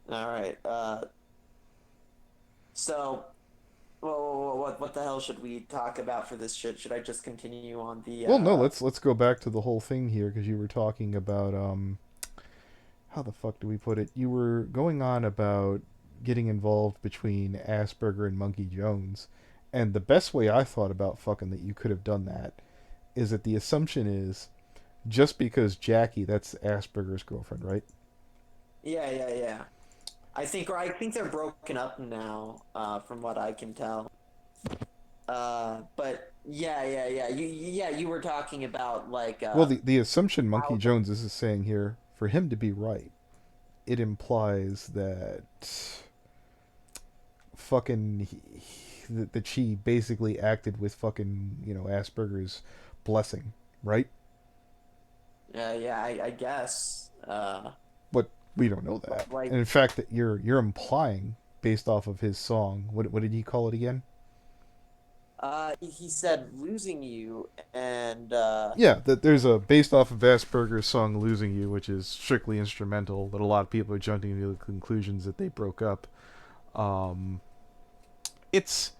All right. So, what the hell should we talk about for this shit? Should I just continue on the Well, no, let's go back to the whole thing here because you were talking about how the fuck do we put it? You were going on about getting involved between Asperger and Mumkey Jones, and the best way I thought about fucking that you could have done that is that the assumption is just because Jackie, that's Asperger's girlfriend, right? yeah. I think they're broken up now, from what I can tell. But yeah. You were talking about like Well, the assumption Mumkey how Jones is saying here, for him to be right, it implies that fucking that she basically acted with fucking Asperger's blessing, right? yeah, I guess. But we don't know that. But like And in fact, that you're implying based off of his song. What did he call it again? he said losing you and Yeah, that there's a based off of Asperger's song "Losing You," which is strictly instrumental. That a lot of people are jumping to the conclusions that they broke up. Um, it's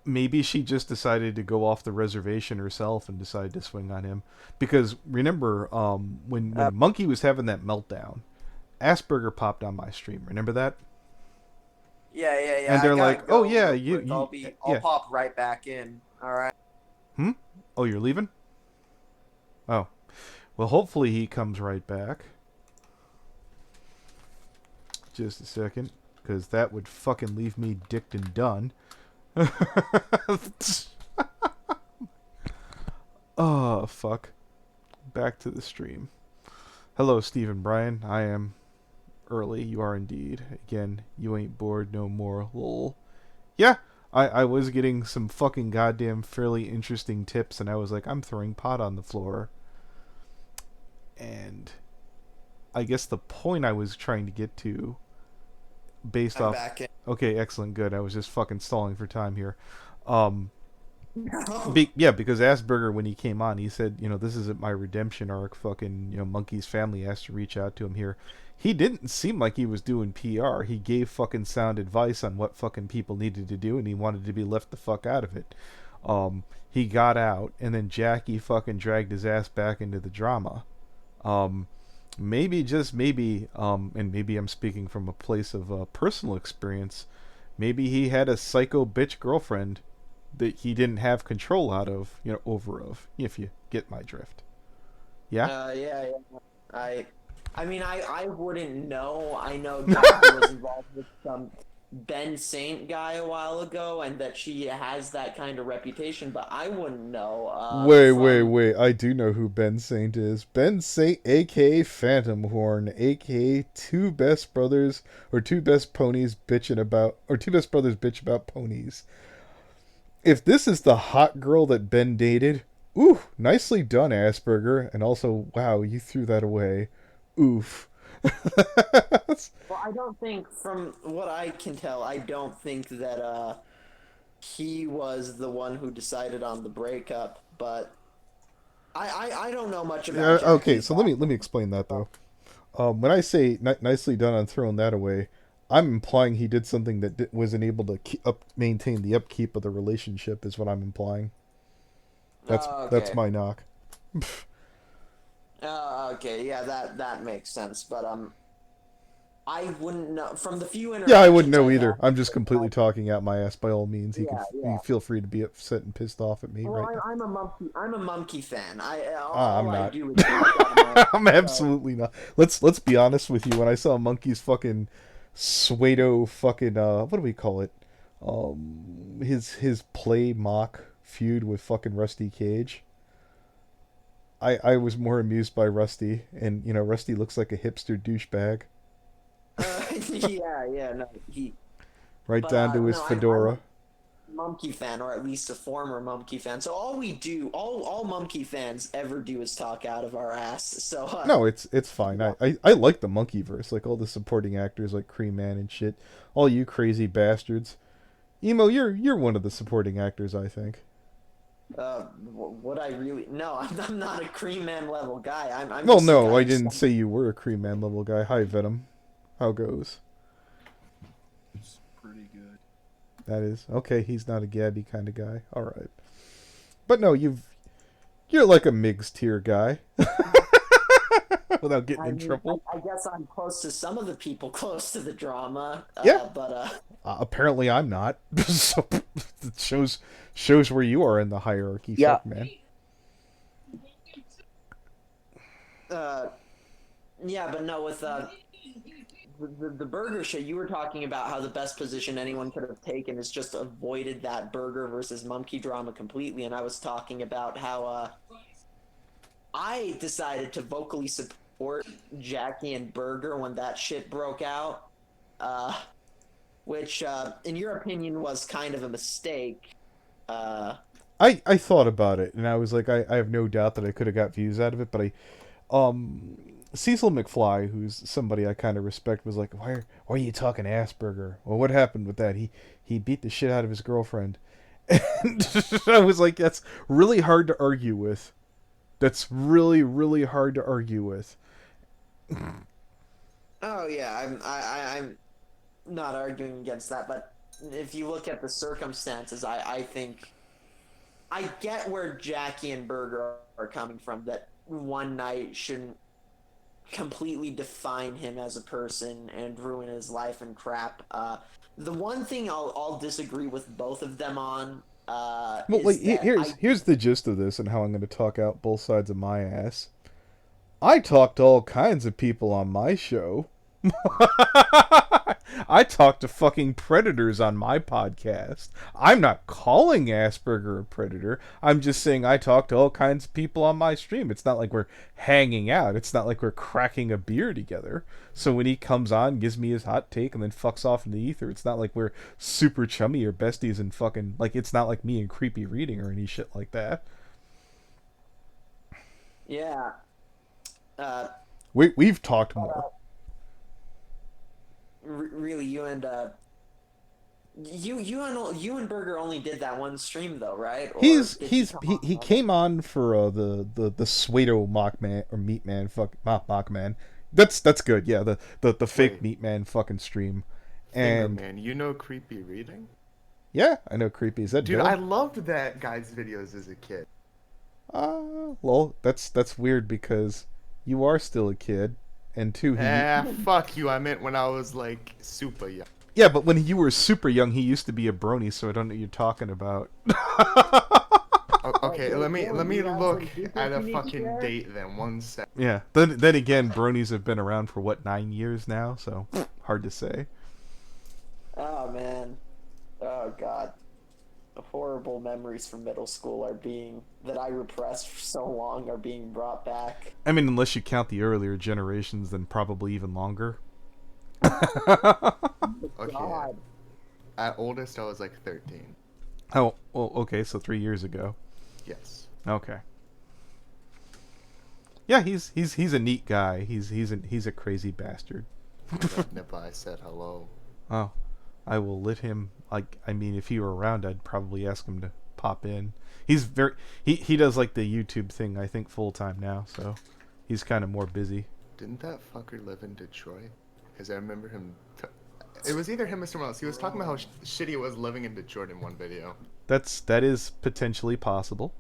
maybe she just decided to go off the reservation herself and decided to swing on him. Because remember, when uh, Monkey was having that meltdown, Asperger popped on my stream. Remember that? yeah. And I they're gotta like, "Oh go yeah, real you quick. you I'll yeah, pop right back in. All right. hmm? Oh, you're leaving? Oh, well, hopefully he comes right back. Just a second, because that would fucking leave me dicked and done." Oh fuck! Back to the stream. Hello, Stephen Bryan. I am early. You are indeed. Again, you ain't bored no more. Lol. Yeah, I was getting some fucking goddamn fairly interesting tips, and I was like, I'm throwing pot on the floor. And I guess the point I was trying to get to, based I'm off. back in. Okay, excellent, good. I was just fucking stalling for time here. Um, No. yeah, because Asperger, when he came on, he said, this isn't my redemption arc. Fucking, Monkey's family has to reach out to him here. He didn't seem like he was doing PR. He gave fucking sound advice on what fucking people needed to do, and he wanted to be left the fuck out of it. He got out, and then Jackie fucking dragged his ass back into the drama. Um, maybe, just maybe, and maybe I'm speaking from a place of personal experience, maybe he had a psycho bitch girlfriend that he didn't have control out of, over of, if you get my drift. Yeah? Yeah. I, I mean, I wouldn't know. I know Jackie was involved with some Ben Saint guy a while ago, and that she has that kind of reputation, but I wouldn't know. From Wait. I do know who Ben Saint is. Ben Saint, aka Phantom Horn, aka two best brothers, or two best ponies bitching about, or two best brothers bitch about ponies. If this is the hot girl that Ben dated, ooh, nicely done, Asperger. And also, wow, you threw that away. Oof. Well, I don't think, from what I can tell, I don't think that he was the one who decided on the breakup, but I don't know much about Okay, Jackie's so let me background. explain that So, though. When I say nicely done on throwing that away, I'm implying he did something that wasn't able to maintain the upkeep of the relationship. Is what I'm implying. That's okay. my knock. Okay, yeah, that makes sense. But I wouldn't know from the few Yeah, I wouldn't interactions know I've either. had I'm with just him. completely talking out my ass. By all means, you Yeah. feel free to be upset and pissed off at me Well, right now. I'm a Mumkey fan. I'm All I not. do is talk out of my ass. I'm So absolutely not. Let's be honest with you. When I saw Monkey's fucking Suedo fucking what do we call it? His play mock feud with fucking Rusty Cage. I was more amused by Rusty, and Rusty looks like a hipster douchebag, yeah, no, he. right But down to his no, I'm a fedora. Mumkey fan, or at least a former Mumkey fan. So all Mumkey fans ever do is talk out of our ass. So No, it's fine. yeah. I like the Monkeyverse, like all the supporting actors like Cream Man and shit. All you crazy bastards. Emo, you're one of the supporting actors, I think. Would I really? No, I'm not a Cream Man level guy. I'm Well, just a no, guy I who didn't stumbles. say you were a Cream Man level guy. Hi, Venom. How goes? It's pretty good. That is okay. He's not a Gabby kind of guy. All right, but no, you're like a Migs tier guy, without getting I in mean, trouble. I guess I'm close to some of the people close to the drama, Yeah. but Apparently, I'm not. So it shows where you are in the hierarchy, yeah, fuck man. uh, yeah, but no, with the burger show, you were talking about how the best position anyone could have taken is just avoided that burger versus Mumkey drama completely, and I was talking about how I decided to vocally support Jackie and Burger when that shit broke out, uh, which, in your opinion, was kind of a mistake. Uh, I thought about it and I was like, I have no doubt that I could have got views out of it, but Cecil McFly, who's somebody I kind of respect, was like, why are you talking Asperger? Well, what happened with that? He beat the shit out of his girlfriend, and I was like, that's really hard to argue with. That's really hard to argue with. oh yeah, I'm not arguing against that, but if you look at the circumstances, I think I get where Jackie and Burger are coming from. That one night shouldn't completely define him as a person and ruin his life and crap. The one thing I'll disagree with both of them on Well, like is that here's the gist of this and how I'm going to talk out both sides of my ass. I talk to all kinds of people on my show. I talk to fucking predators on my podcast. I'm not calling Asperger a predator. I'm just saying I talk to all kinds of people on my stream. It's not like we're hanging out. It's not like we're cracking a beer together. So when he comes on, gives me his hot take, and then fucks off in the ether, it's not like we're super chummy or besties and fucking, like, it's not like me and creepy reading or any shit like that. yeah. Uh, We've talked more. Really, you and Burger only did that one stream though, right? Or did he come He on? came on for the Suedo mock man or meat man mock man. That's good. Yeah, the fake Wait, meat man fucking stream, Finger and Man, you know creepy reading? yeah, I know creepy. Is that Dude, Dylan? I loved that guy's videos as a kid. Well, that's weird because you are still a kid, and two he Fuck you. I meant when I was like super young. yeah, but when you were super young, he used to be a brony, so I don't know what you're talking about. Okay, let me You got look some secrets at a you need to fucking share? date then. One sec. Yeah. Then again, bronies have been around for what 9 years now, so hard to say. Oh man. Oh god. The horrible memories from middle school are being that I repressed for so long are being brought back. I mean, unless you count the earlier generations, then probably even longer. Okay, God. at oldest I was like 13. Oh, well, okay, so 3 years ago. Yes. Okay. Yeah, he's a neat guy. He's a crazy bastard. Nippa, I said hello. Oh, I will let him. Like, I mean, if he were around, I'd probably ask him to pop in. He's very he does like the YouTube thing, I think, full time now, so he's kind of more busy. Didn't that fucker live in Detroit? Because I remember him. It was either him or someone else. He was talking about how shitty it was living in Detroit in one video. That is potentially possible.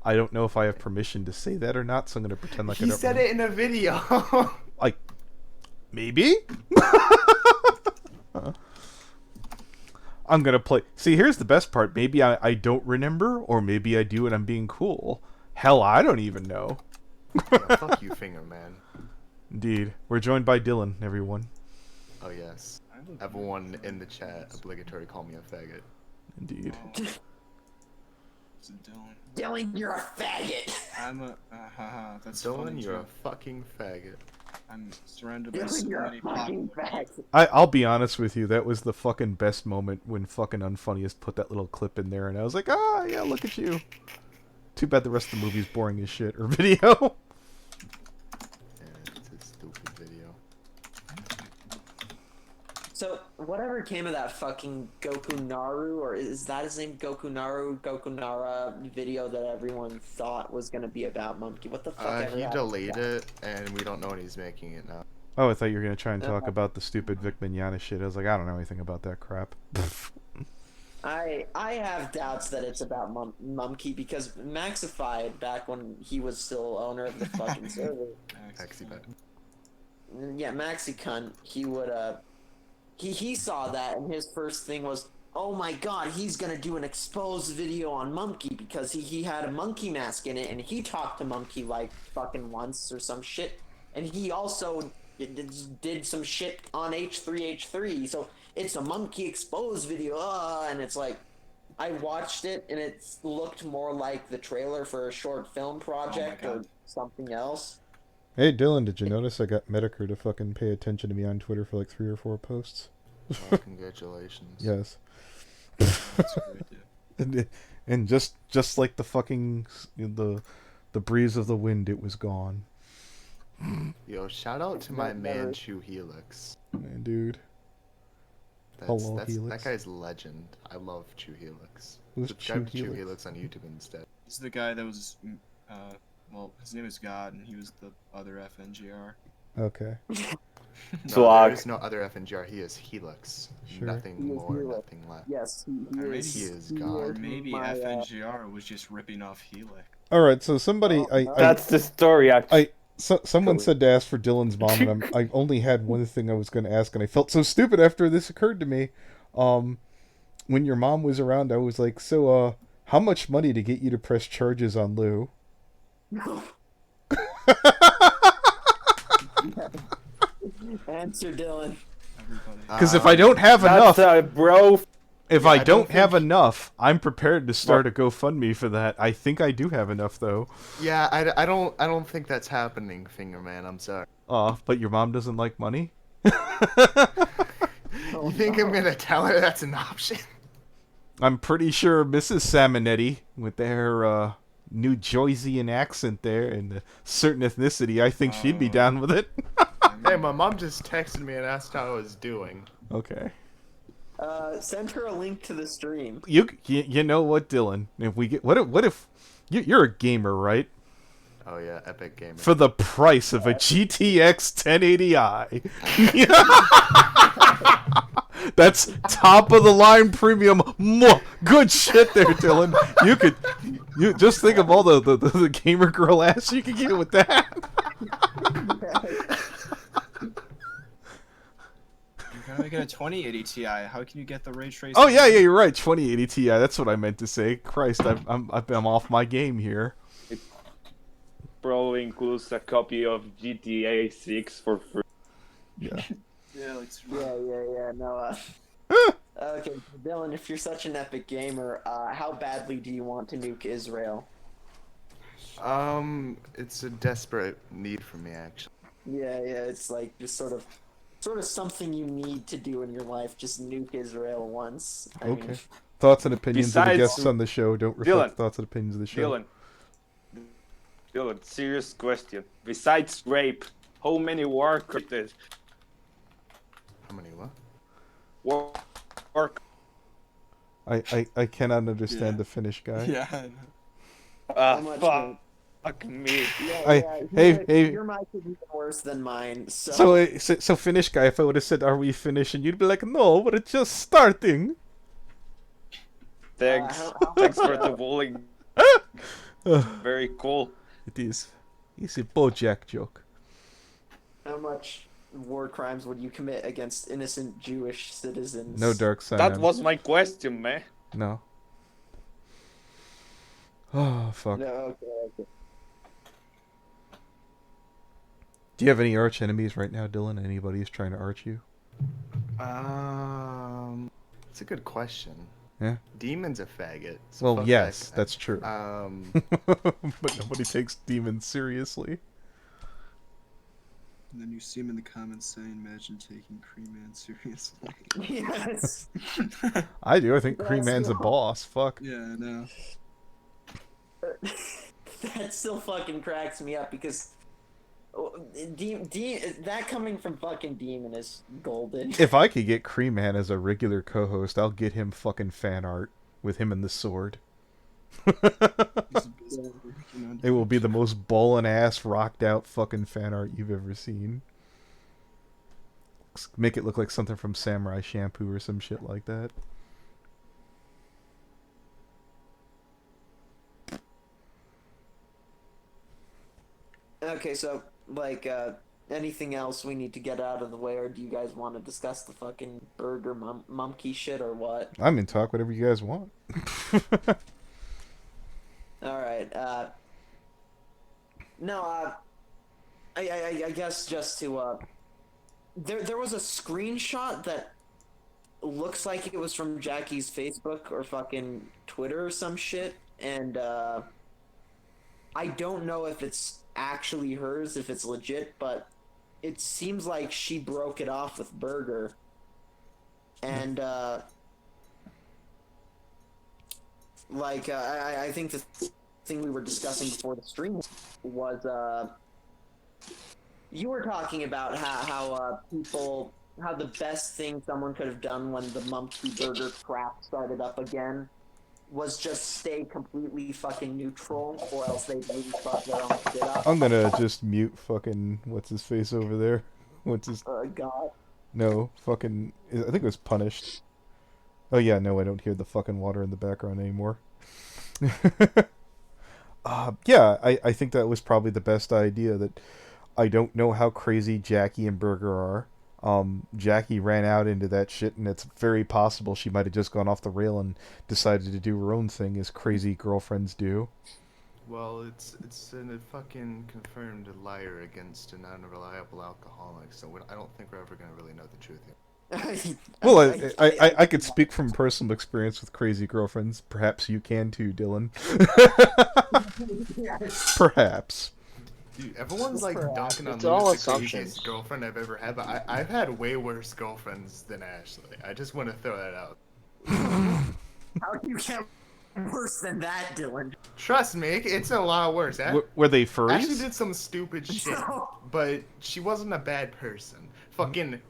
I don't know if I have permission to say that or not, so I'm gonna pretend like I He don't said know. it in a video. Like, maybe. I'm gonna play. See, here's the best part. Maybe I don't remember, or maybe I do and I'm being cool. Hell, I don't even know. Yeah, fuck you, Finger Man. Indeed. We're joined by Dylan, everyone. Oh yes. Everyone in the chat obligatory call me a faggot. Indeed. Oh, Dylan, you're a faggot. I'm a that's Dylan, you're a fucking faggot. I'm surrounded by so Dylan, you're a many fucking faggot. I'll be honest with you. That was the fucking best moment when fucking Unfunniest put that little clip in there, and I was like, ah, yeah, look at you. Too bad the rest of the movie's boring as shit, or video. Yeah, it's a stupid video. So whatever came of that fucking Goku Naru, or is that his name? Goku Naru, Goku Nara video that everyone thought was gonna be about Mumkey. What the fuck? Ever He happened to delayed that? it, and we don't know when he's making it now. Oh, I thought you were gonna try and talk about the stupid Vic Mignogna shit. I was like, I don't know anything about that crap. I have doubts that it's about Mumkey because Maxified, back when he was still owner of the fucking server, yeah, Maxi cunt, he would he saw that and his first thing was, oh my god, he's gonna do an exposed video on Mumkey because he had a monkey mask in it and he talked to Mumkey like fucking once or some shit, and he also did some shit on H3H3, so it's a Mumkey exposed video, and it's like, I watched it and it looked more like the trailer for a short film project or something else. Hey Dylan, did you notice I got Medicare to fucking pay attention to me on Twitter for like 3 or 4 posts? Oh, congratulations. Yes. That's great, and just like the fucking the breeze of the wind, it was gone. Yo, shout out to my man Chew Helix. Man, dude. Hello, Helix. That guy's legend. I love Chew Helix. Who's Subscribe to Chew Chew Helix? Helix on YouTube instead. He's the guy that was, well, his name is God, and he was the other FNGR. Okay. No, there is no other FNGR. He is Helix. Sure. Nothing He is more, Helix. nothing less. Yes, he is God. Or is maybe my, FNGR was just ripping off Helix. All right. So somebody, That's the story, actually. someone said to ask for Dylan's mom, and I only had one thing I was going to ask, and I felt so stupid after this occurred to me. When your mom was around, I was like, so, how much money to get you to press charges on Lou? Answer, Dylan. Because if I don't have enough, bro. if I don't have enough, I'm prepared to start a GoFundMe for that. I think I do have enough, though. Yeah, I don't think that's happening, Fingerman. I'm sorry. But your mom doesn't like money? You think I'm gonna tell her that's an option? I'm pretty sure Mrs. Salmonetti, with their New Jersey accent there and a certain ethnicity, I think she'd be down with it. Hey, my mom just texted me and asked how I was doing. Okay. Send her a link to the stream. You know what, Dylan? If we get what if you're a gamer, right? Oh yeah, epic gamer. For the price of a GTX 1080i. That's top of the line premium. Good shit there, Dylan. You just think of all the gamer girl ass you could get with that. You gotta get a 2080 Ti. How can you get the ray tracing? Oh yeah, you're right. 2080 Ti. That's what I meant to say. Christ, I'm off my game here. It probably includes a copy of GTA 6 for free. Yeah. Yeah, like, Yeah. No. Okay, Dylan, if you're such an epic gamer, how badly do you want to nuke Israel? It's a desperate need for me, actually. Yeah. It's like just sort of something you need to do in your life. Just nuke Israel once. I Okay. mean, Thoughts and opinions of the Besides- guests on the show don't reflect Dylan. the thoughts and opinions of the show. Dylan, serious question. Besides rape, how many workers? How many what? Work. I cannot understand Yeah. the Finnish guy. yeah. I know. how much Fuck me. Hey. Your mic is even worse than mine. So, So Finnish guy, if I would have said, "Are we finished?" and you'd be like, "No, we're just starting." Thanks. how Thanks much, for the bullying. Very cool. It is. It's a BoJack joke. how much war crimes would you commit against innocent Jewish citizens? No dark side. That was my question, man. No. Oh fuck. No. Okay. Do you have any arch enemies right now, Dylan? Anybody who's trying to arch you? It's a good question. Yeah. Demon's a faggot. So Well, fuck yes, that guy. that's true. But nobody takes demons seriously. And then you see him in the comments saying, "Imagine taking Cream Man seriously." Yes. I do. I think That's Cream Man's a not- boss. Fuck. Yeah, I know. That still fucking cracks me up because that coming from fucking Demon is golden. If I could get Cream Man as a regular co-host, I'll get him fucking fan art with him and the sword. He's the best working on It will be the most ballin' ass, rocked out fucking fan art you've ever seen. make it look like something from Samurai Shampoo or some shit like that. Okay, so like anything else we need to get out of the way, or do you guys want to discuss the fucking burger mumkey shit or what? I'm in talk whatever you guys want. All right. No. I guess just to there was a screenshot that looks like it was from Jackie's Facebook or fucking Twitter or some shit, and I don't know if it's actually hers, if it's legit, but it seems like she broke it off with Burger. And I think the thing we were discussing before the stream was you were talking about how the best thing someone could have done when the Mumkey Burger crap started up again was just stay completely fucking neutral, or else they'd really fuck their own shit up. I'm gonna just mute fucking what's his face over there. What's his? God. No, fucking. I think it was Punished. Oh yeah, no, I don't hear the fucking water in the background anymore. Yeah, I think that was probably the best idea. That I don't know how crazy Jackie and Burger are. Jackie ran out into that shit, and it's very possible she might have just gone off the rail and decided to do her own thing, as crazy girlfriends do. Well, it's a fucking confirmed liar against an unreliable alcoholic, so I don't think we're ever gonna really know the truth yet. Well, I could speak from personal experience with crazy girlfriends. Perhaps you can too, Dylan. Perhaps. Dude, everyone's like dunking on It's all Lou's the assumptions. craziest girlfriend I've ever had, but I've had way worse girlfriends than Ashley. I just want to throw that out. How do you get worse than that, Dylan? Trust me, it's a lot worse. Were they furries? Ashley did some stupid shit, but she wasn't a bad person. Fucking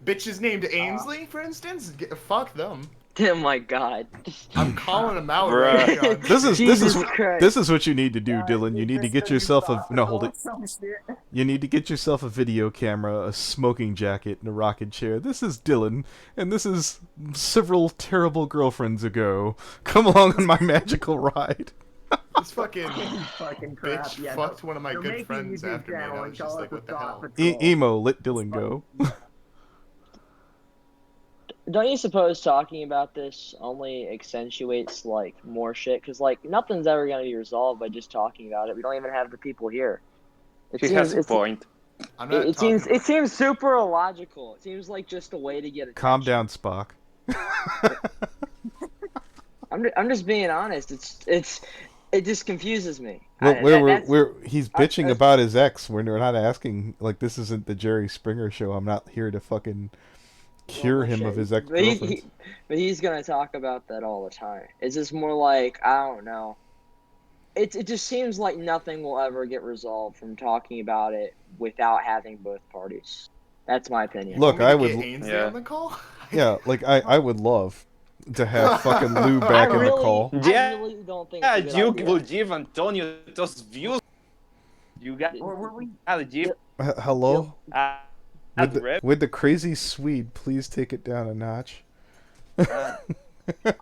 bitches named Ainsley, for instance. Fuck them. Oh my god. I'm calling them out Bruh. right now. Jesus Christ. This is what you need to do, Dylan. You need to get yourself a hold it. You need to get yourself a video camera, a smoking jacket, and a rocking chair. This is Dylan, and this is several terrible girlfriends ago. Come along on my magical ride. This fucking Fucking crap. bitch Yeah, fucked one of my so good make a friends YouTube after me, and channel I and was just call like, it what the the hell? Thought Patrol. Emo, let Dylan go. Don't you suppose talking about this only accentuates like more shit? Because like nothing's ever gonna be resolved by just talking about it. We don't even have the people here. He has a point. I'm not It talking seems super illogical. It seems like just a way to get attention. Calm down, Spock. I'm just being honest. It just confuses me. He's bitching about his ex. We're not asking, like, this isn't the Jerry Springer show. I'm not here to fucking cure him of his ex-girlfriends. But he's gonna talk about that all the time. It's just more like, I don't know. It just seems like nothing will ever get resolved from talking about it without having both parties. That's my opinion. Look, I would, Get Ainsley Yeah. on the call. yeah, like I would love to have fucking Lou back in the call. I really don't think Yeah, it's a good Duke idea. will give Antonio those views. You got Or were we? give Hello? ad rep. With the crazy Swede, please take it down a notch.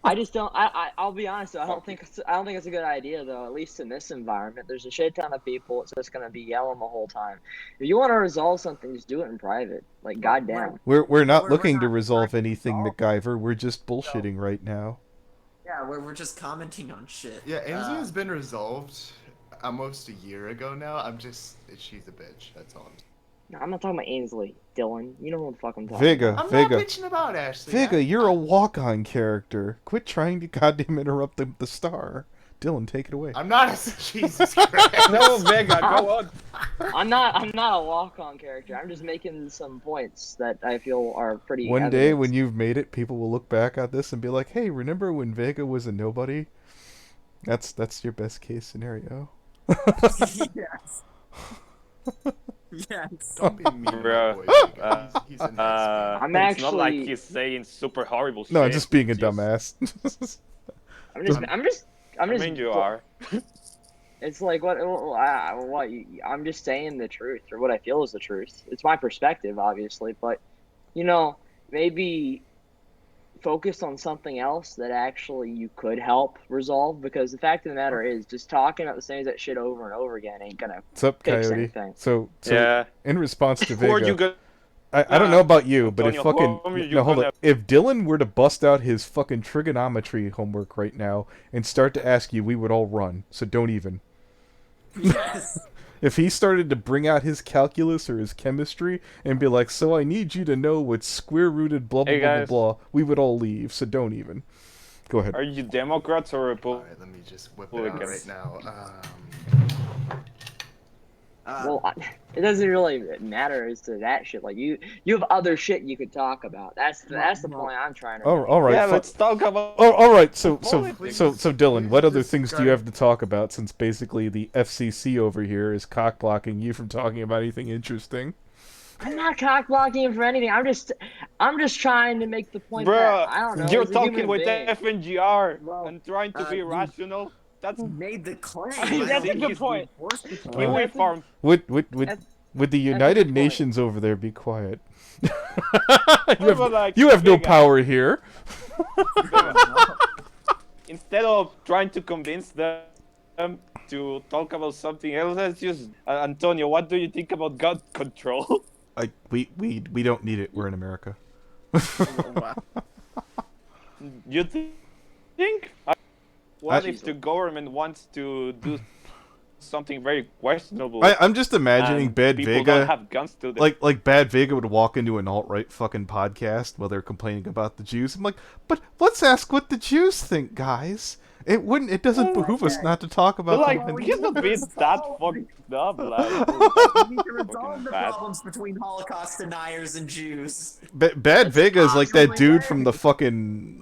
I just don't. I'll be honest. Though, I don't think it's a good idea though. At least in this environment, there's a shit ton of people. It's just gonna be yelling the whole time. If you want to resolve something, just do it in private. Like goddamn. We're not We're looking not to resolve trying to anything, resolve. MacGyver. We're just bullshitting right now. Yeah, we're just commenting on shit. Yeah, Ainsley has been resolved almost a year ago now. She's a bitch. That's all I'm saying. No, I'm not talking about Ainsley, Dylan. You know what the fuck I'm talking Vega, about. I'm Vega. not bitching about Ashley. Vega, you're a walk-on character. Quit trying to goddamn interrupt the star. Dylan, take it away. I'm not a Jesus Christ. No, Vega, go on. I'm not a walk-on character. I'm just making some points that I feel are pretty. One day evident. when you've made it, people will look back at this and be like, "Hey, remember when Vega was a nobody?" That's your best case scenario. Yes. Yes. Don't be mean, to my Bruh. boy. Vega. He's an ass. I'm It's not like actually- he's saying super horrible shit. No, just being a It's just- dumbass. I'm just. I mean, you are. It's like what? I'm just saying the truth or what I feel is the truth. It's my perspective, obviously, but you know, maybe focus on something else that actually you could help resolve. Because the fact of the matter is, just talking about the same exact shit over and over again ain't gonna What's up, fix Coyote? anything. So Yeah. in response to Who are you Vega, gonna? I don't know about you, but if Antonio, fucking who are you no, hold gonna? up. If Dylan were to bust out his fucking trigonometry homework right now and start to ask you, we would all run. So don't even. Yes. If he started to bring out his calculus or his chemistry and be like, "So I need you to know what's square rooted blah blah Hey, blah blah guys. blah," we would all leave. So don't even. Go ahead. Are you Democrats or All Republicans? right, let me just whip it out Hooligans. right now. Well, it doesn't really matter as to that shit. Like you have other shit you could talk about. That's the Well, point I'm trying to Oh, make. all right. Yeah, let's talk about. Oh, all right. So Politics. Dylan, what Please other things do you describe- have to talk about? Since basically the FCC over here is cock blocking you from talking about anything interesting. I'm not cock blocking him for anything. I'm just trying to make the point Bruh, that I don't know. you're He's a talking human with being. FNGR Well, and trying to be you- rational. That's made the claim. That's I a don't good think he's point. reinforced the claim. Kiwi That's a- farm. With That's- the a United good point. Nations over there, be quiet. you But like, have no Vega, power here. Instead of trying to convince them to talk about something else, let's just Antonio. What do you think about gun control? We don't need it. We're in America. You think? What if the government wants to do something very questionable? I'm just imagining and Bad people Vega. don't have guns to them. Like Bad Vega would walk into an alt-right fucking podcast while they're complaining about the Jews. I'm like, but let's ask what the Jews think, guys. It doesn't behoove us not to talk But about like, the he's not being that fucked up. Like, We need to resolve the bad. problems between Holocaust deniers and Jews. Bad Vega is like that actually dude way. from the fucking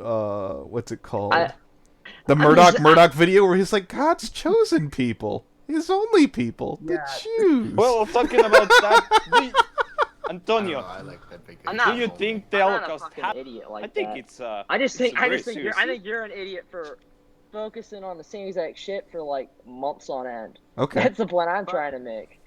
what's it called? The I'm Murdoch video where he's like, God's chosen people, His only people, the Yeah. Jews. well, talking about that, Antonio, Antonio, I like that big. I'm do not- you think the I'm not a Holocaust fucking happened? idiot like I think that. it's I just think it's a very you're serious you're an idiot for focusing on the same exact shit for like months on end. Okay. That's the point I'm trying to make.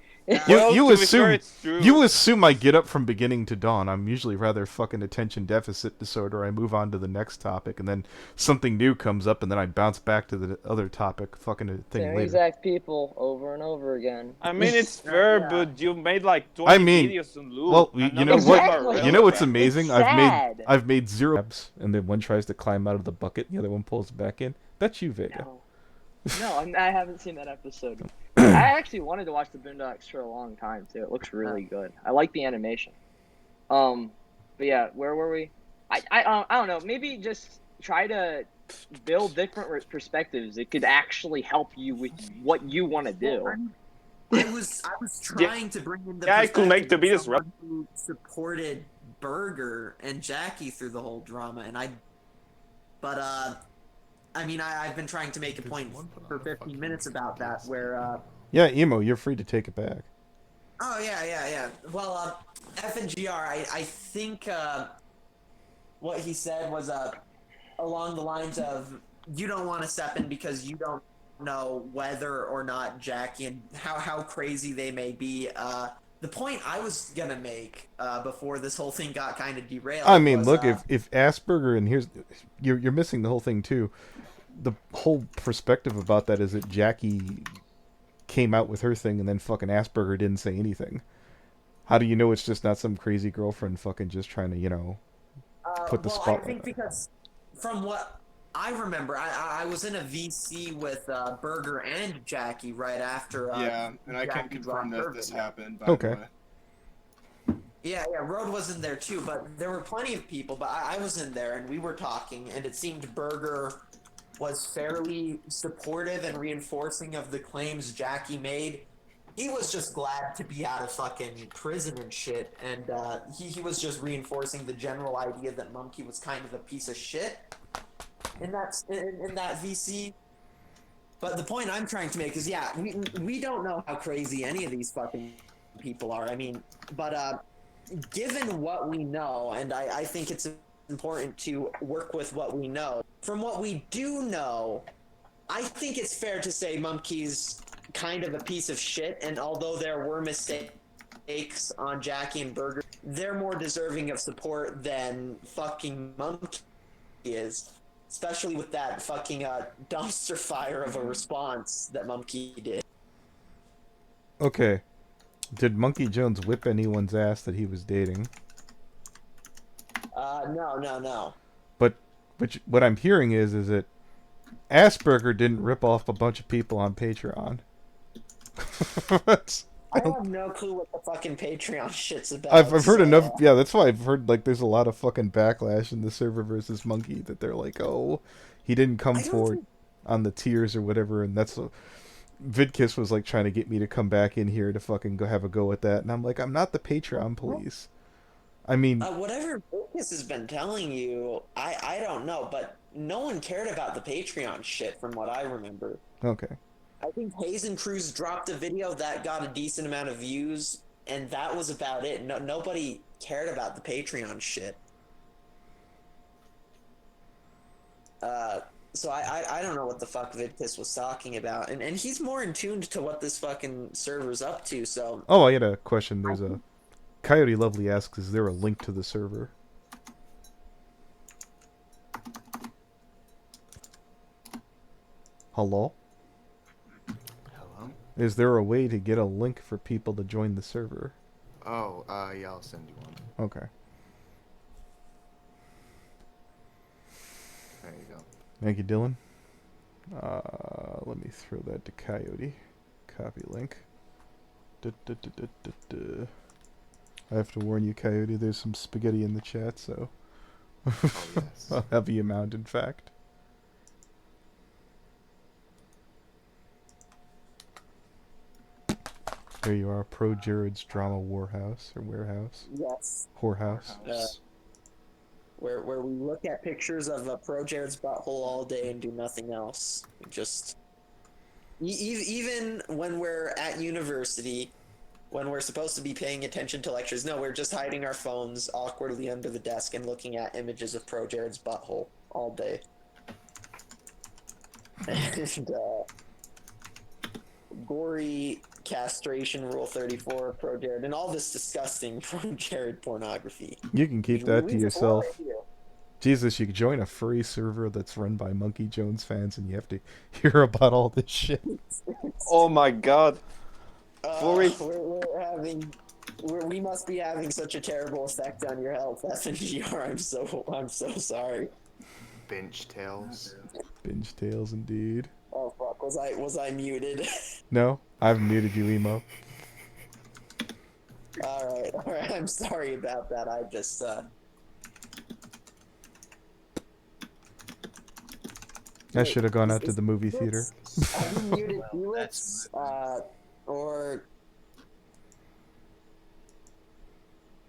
Well, You to be fair, assume it's true. you assume I get up from beginning to dawn. I'm usually rather fucking attention deficit disorder. I move on to the next topic, and then something new comes up, and then I bounce back to the other topic. Fucking a thing Same later. exact people over and over again. I mean, it's fair, Yeah. but you made like 20 I mean, videos on loop. well, and you none know of them what? are Exactly. You know what's relevant. amazing? It's sad. I've made 0 abs, and then one tries to climb out of the bucket, the other one pulls it back in. That's you, Vega. No, I haven't seen that episode. I actually wanted to watch the Boondocks for a long time too. It looks really good. I like the animation. But yeah, where were we? I don't know. Maybe just try to build different perspectives. It could actually help you with what you want to do. I was trying to bring in the Yeah, I could make the perspective of videos someone who supported Burger and Jackie through the whole drama, and I mean, I've been trying to make a point for 15 minutes about that, where Yeah, Emo, you're free to take it back. oh yeah. Well, F and GR, I think what he said was along the lines of, you don't want to step in because you don't know whether or not Jackie and how crazy they may be. The point I was gonna make before this whole thing got kind of derailed. I mean, was, look, if Asperger, and you're missing the whole thing too. The whole perspective about that is that Jackie came out with her thing, and then fucking Asperger didn't say anything. How do you know it's just not some crazy girlfriend fucking just trying to, put the well, spotlight I think on? because from what I remember, I was in a VC with Burger and Jackie right after. Yeah, and I can Jackie confirm dropped her that this video. happened. By Okay. The way. Yeah, Road was in there too, but there were plenty of people. But I was in there, and we were talking, and it seemed Burger was fairly supportive and reinforcing of the claims Jackie made. He was just glad to be out of fucking prison and shit, and he was just reinforcing the general idea that Mumkey was kind of a piece of shit in that VC. But the point I'm trying to make is, yeah, we don't know how crazy any of these fucking people are. I mean, but given what we know, and I think it's important to work with what we know. From what we do know, I think it's fair to say Mumkey's kind of a piece of shit, and although there were mistakes takes on Jackie and Burger, they're more deserving of support than fucking Mumkey is. Especially with that fucking dumpster fire of a response that Mumkey did. Okay. Did Mumkey Jones whip anyone's ass that he was dating? No. But what I'm hearing is that Asperger didn't rip off a bunch of people on Patreon. I have no clue what the fucking Patreon shit's about. I've heard so, enough. Yeah, that's why I've heard like there's a lot of fucking backlash in the server versus Monkey that they're like, oh, he didn't come I don't forward think- on the tiers or whatever, and that's Vidkiss was like trying to get me to come back in here to fucking go have a go at that, and I'm like, I'm not the Patreon police. I mean, whatever Lucas has been telling you, I don't know, but no one cared about the Patreon shit from what I remember. okay. I think Hazen Cruz dropped a video that got a decent amount of views, and that was about it. Nobody cared about the Patreon shit. So I don't know what the fuck Vidkiss was talking about, and he's more in tune to what this fucking server's up to. So Oh, I had a question. There's a Coyote Lovely asks, is there a link to the server? Hello? Hello? Is there a way to get a link for people to join the server? Oh, yeah, I'll send you one. Okay. There you go. Thank you, Dylan. Let me throw that to Coyote. Copy link. I have to warn you, Coyote, there's some spaghetti in the chat, so... Oh, yes. A heavy amount, in fact. There you are, Pro Jared's Drama Warhouse, or Warehouse. yes, Whorehouse. where we look at pictures of Pro Jared's butthole all day and do nothing else. Just even when we're at university, when we're supposed to be paying attention to lectures, no, we're just hiding our phones awkwardly under the desk and looking at images of Pro Jared's butthole all day. And gory castration rule 34 of Pro Jared and all this disgusting Pro Jared pornography. You can keep We that to leave yourself. it here. Jesus, you could join a free server that's run by Mumkey Jones fans and you have to hear about all this shit. Oh my god. Furry. We must be having such a terrible effect on your health, FNGR. I'm so sorry. Bench tails. Binge tales, indeed. Oh fuck, was I muted? No, I've muted you, Emo. Alright, I'm sorry about that. I just I should have gone out to the movie theater. Have you muted Well, Felix? that's Or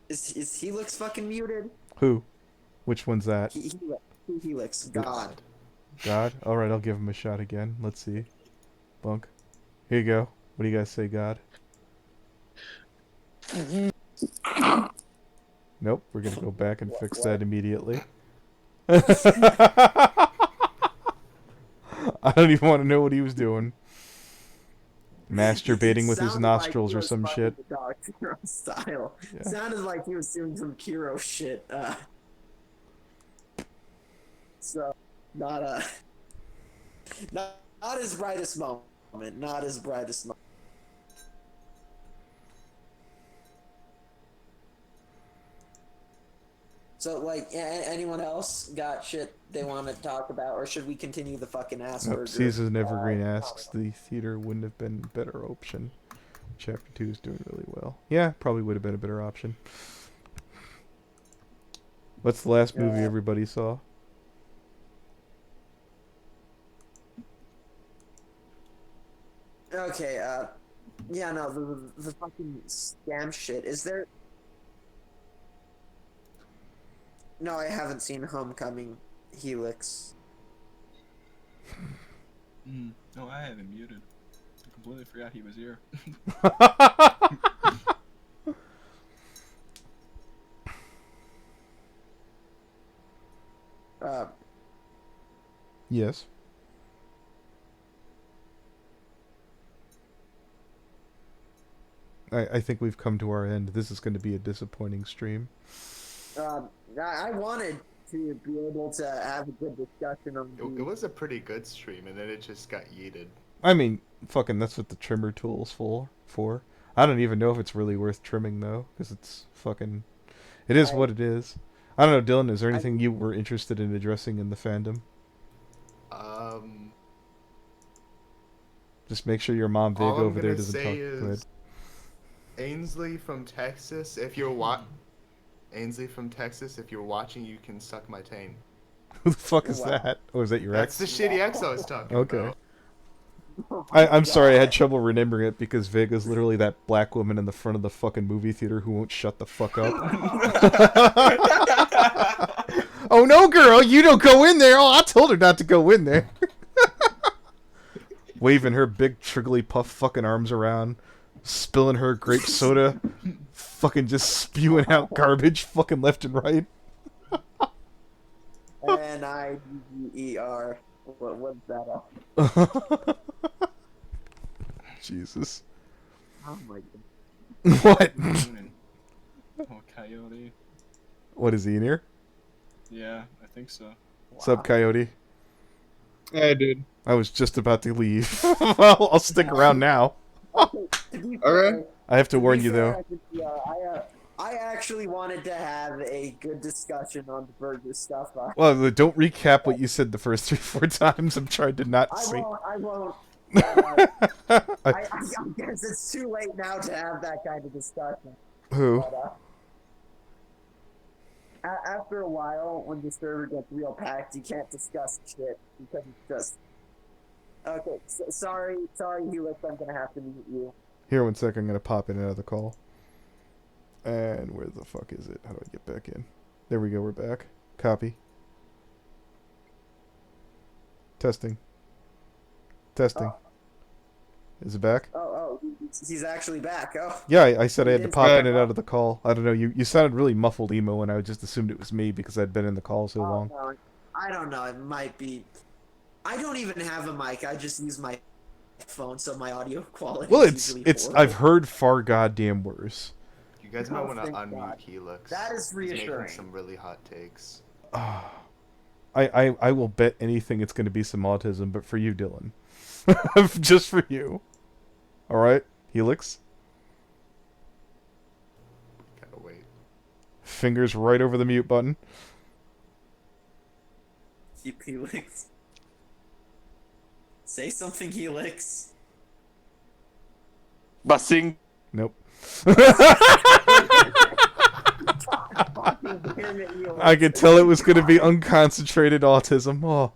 is Helix fucking muted? Who? Which one's that? Helix, God. God? Alright, I'll give him a shot again. Let's see. Bunk. Here you go. What do you guys say, God? Nope, we're gonna go back and fix that immediately. I don't even want to know what he was doing. Masturbating with his Sounded nostrils like he or was some fucking shit. the Dog Kiro style. Yeah. Sounded like he was doing some Kiro shit. So not his brightest moment. Not his brightest moment. So, like, anyone else got shit they want to talk about, or should we continue the fucking Asperger? Nope, Caesar's Evergreen asks, the theater wouldn't have been a better option. Chapter 2 is doing really well. Yeah, probably would have been a better option. What's the last movie everybody saw? Okay, yeah, no, the fucking scam shit. Is there... No, I haven't seen Homecoming, Helix. No, I have him muted. I completely forgot he was here. Yes. I think we've come to our end. This is going to be a disappointing stream. I wanted to be able to have a good discussion on It was a pretty good stream, and then it just got yeeted. I mean, fucking, that's what the trimmer tool's for. I don't even know if it's really worth trimming, though, because it's fucking... It is what it is. I don't know, Dylan, is there anything you were interested in addressing in the fandom? Just make sure your mom, Vig, All I'm over there gonna doesn't say talk... Go ahead. is Ainsley from Texas, if you're watching, you can suck my taint. Who the fuck is Wow. that? Oh, is that your That's ex? the shitty ex I was talking Okay. about. I'm sorry, I had trouble remembering it because Vig is literally that black woman in the front of the fucking movie theater who won't shut the fuck up. Oh no, girl, you don't go in there. Oh, I told her not to go in there. Waving her big triggly puff fucking arms around, spilling her grape soda, fucking just spewing out garbage fucking left and right. Niger. What's that? Jesus. Oh my god. What? Oh, Coyote. What, is he in here? Yeah, I think so. What's up, Coyote? Hey, dude. I was just about to leave. Well, I'll stick around now. Okay, to be fair, Alright. I have to warn be you, fair, though. I actually wanted to have a good discussion on the burger stuff. Well, don't recap what you said the first 3-4 times. I'm trying to not I say. won't. I guess it's too late now to have that kind of discussion. Who? But, after a while, when the server gets real packed, you can't discuss shit because it's just. Okay, sorry, Helix, I'm gonna have to mute you. Here, 1 second. I'm gonna pop in and out of the call. And where the fuck is it? How do I get back in? There we go. We're back. Copy. Testing. Testing. Is it back? Oh, he's actually back. Oh. Yeah, I said I had to pop in and back. out of the call. I don't know. You sounded really muffled, emo, and I just assumed it was me because I'd been in the call so long. No, I don't know. It might be. I don't even have a mic. I just use my phone, so my audio quality. Well, is usually it's. horrible. I've heard far goddamn worse. You guys might Oh, want to thank unmute God. Helix. That is He's making reassuring. some really hot takes. I will bet anything it's going to be some autism, but for you, Dylan, just for you. All right, Helix. Gotta wait. Fingers right over the mute button. Helix. Say something, Helix. Basing. Nope. Damn it, Helix. I could tell it was going to be unconcentrated autism. Oh,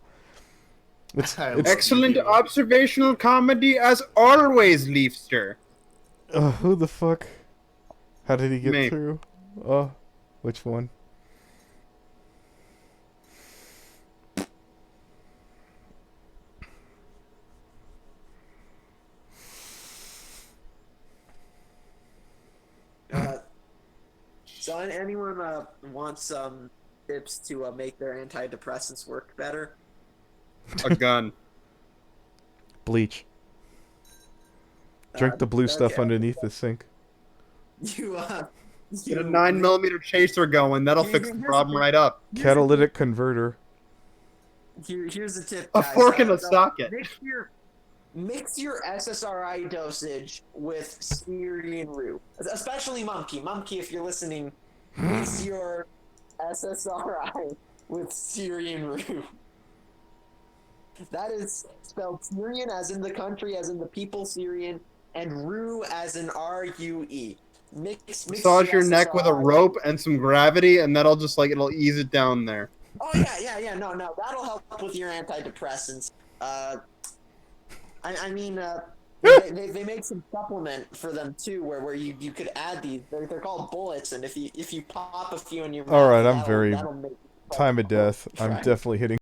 it's Excellent observational comedy as always, Leafster. who the fuck? How did he get Me. through? Which one? So anyone wants some tips to make their antidepressants work better? A gun. Bleach. Drink the blue stuff okay. underneath the sink. You Get a 9mm chaser going. That'll fix the problem right up. Catalytic converter. Here's a tip. A Guys. fork in a socket. Mix your SSRI dosage with Syrian roux, especially Mumkey. Mumkey, if you're listening, mix your SSRI with Syrian roux. That is spelled Syrian as in the country, as in the people Syrian, and roux as in R-U-E. Mix Massage your neck with a SSRI. rope and some gravity, and that'll just it'll ease it down there. Oh yeah. No, that'll help with your antidepressants. I mean, they make some supplement for them too, where you could add these. They're called bullets, and if you pop a few in your mouth, All right, I'm that'll very make time of death. I'm Right. definitely hitting